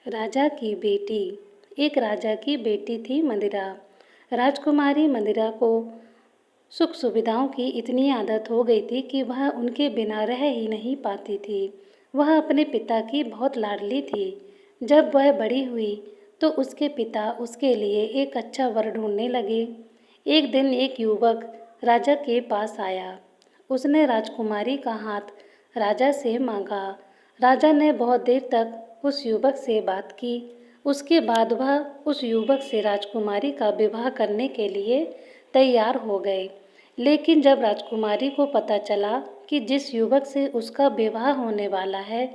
राजा की बेटी। एक राजा की बेटी थी मंदिरा। राजकुमारी मंदिरा को सुख सुविधाओं की इतनी आदत हो गई थी कि वह उनके बिना रह ही नहीं पाती थी। वह अपने पिता की बहुत लाडली थी। जब वह बड़ी हुई तो उसके पिता उसके लिए एक अच्छा वर ढूंढने लगे। एक दिन एक युवक राजा के पास आया। उसने राजकुमारी का हाथ राजा से मांगा। राजा ने बहुत देर तक उस युवक से बात की। उसके बाद वह उस युवक से राजकुमारी का विवाह करने के लिए तैयार हो गए। लेकिन जब राजकुमारी को पता चला कि जिस युवक से उसका विवाह होने वाला है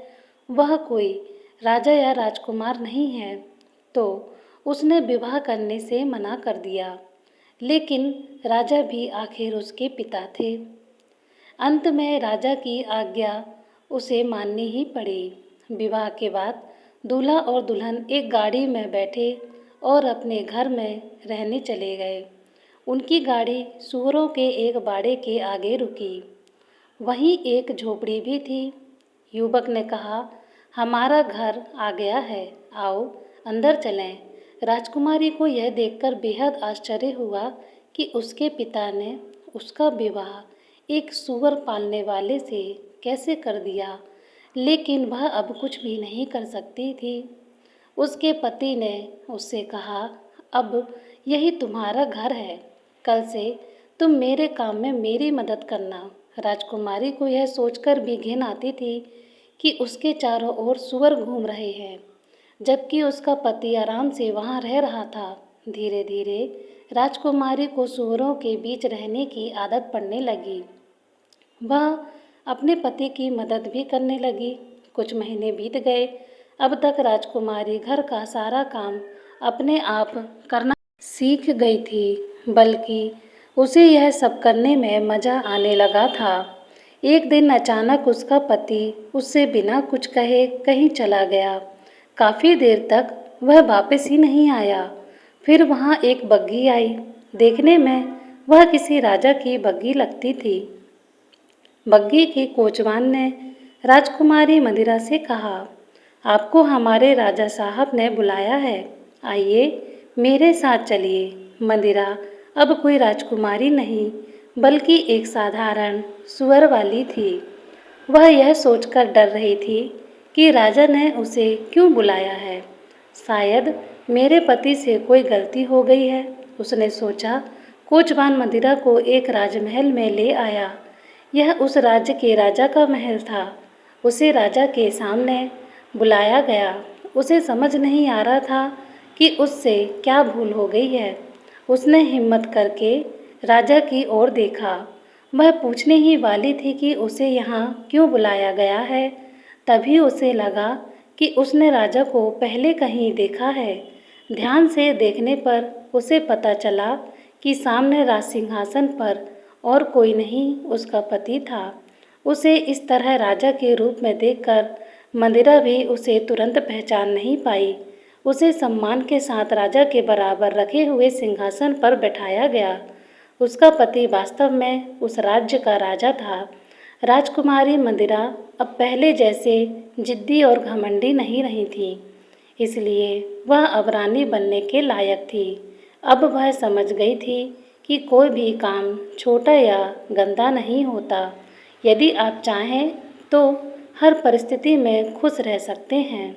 वह कोई राजा या राजकुमार नहीं है, तो उसने विवाह करने से मना कर दिया। लेकिन राजा भी आखिर उसके पिता थे। अंत में राजा की आज्ञा उसे माननी ही पड़ी। विवाह के बाद दूल्हा और दुल्हन एक गाड़ी में बैठे और अपने घर में रहने चले गए। उनकी गाड़ी सूअरों के एक बाड़े के आगे रुकी। वहीं एक झोपड़ी भी थी। युवक ने कहा, हमारा घर आ गया है, आओ अंदर चलें। राजकुमारी को यह देखकर बेहद आश्चर्य हुआ कि उसके पिता ने उसका विवाह एक सूअर पालने वाले से कैसे कर दिया। लेकिन वह अब कुछ भी नहीं कर सकती थी। उसके पति ने उससे कहा, अब यही तुम्हारा घर है, कल से तुम मेरे काम में मेरी मदद करना। राजकुमारी को यह सोचकर भी घिन आती थी कि उसके चारों ओर सूअर घूम रहे हैं, जबकि उसका पति आराम से वहाँ रह रहा था। धीरे धीरे राजकुमारी को सूअरों के बीच रहने की आदत पड़ने लगी। वह अपने पति की मदद भी करने लगी। कुछ महीने बीत गए। अब तक राजकुमारी घर का सारा काम अपने आप करना सीख गई थी, बल्कि उसे यह सब करने में मज़ा आने लगा था। एक दिन अचानक उसका पति उससे बिना कुछ कहे कहीं चला गया। काफ़ी देर तक वह वापस ही नहीं आया। फिर वहाँ एक बग्घी आई। देखने में वह किसी राजा की बग्घी लगती थी। बग्घी के कोचवान ने राजकुमारी मंदिरा से कहा, आपको हमारे राजा साहब ने बुलाया है, आइए मेरे साथ चलिए। मंदिरा अब कोई राजकुमारी नहीं बल्कि एक साधारण सूअर वाली थी। वह यह सोचकर डर रही थी कि राजा ने उसे क्यों बुलाया है। शायद मेरे पति से कोई गलती हो गई है, उसने सोचा। कोचवान मंदिरा को एक राजमहल में ले आया। यह उस राज्य के राजा का महल था। उसे राजा के सामने बुलाया गया। उसे समझ नहीं आ रहा था कि उससे क्या भूल हो गई है। उसने हिम्मत करके राजा की ओर देखा। वह पूछने ही वाली थी कि उसे यहाँ क्यों बुलाया गया है। तभी उसे लगा कि उसने राजा को पहले कहीं देखा है। ध्यान से देखने पर उसे पता चला कि सामने राज सिंहासन पर और कोई नहीं, उसका पति था। उसे इस तरह राजा के रूप में देखकर मंदिरा भी उसे तुरंत पहचान नहीं पाई। उसे सम्मान के साथ राजा के बराबर रखे हुए सिंहासन पर बैठाया गया। उसका पति वास्तव में उस राज्य का राजा था। राजकुमारी मंदिरा अब पहले जैसे जिद्दी और घमंडी नहीं रही थी, इसलिए वह अब रानी बनने के लायक थी। अब वह समझ गई थी कि कोई भी काम छोटा या गंदा नहीं होता। यदि आप चाहें तो हर परिस्थिति में खुश रह सकते हैं।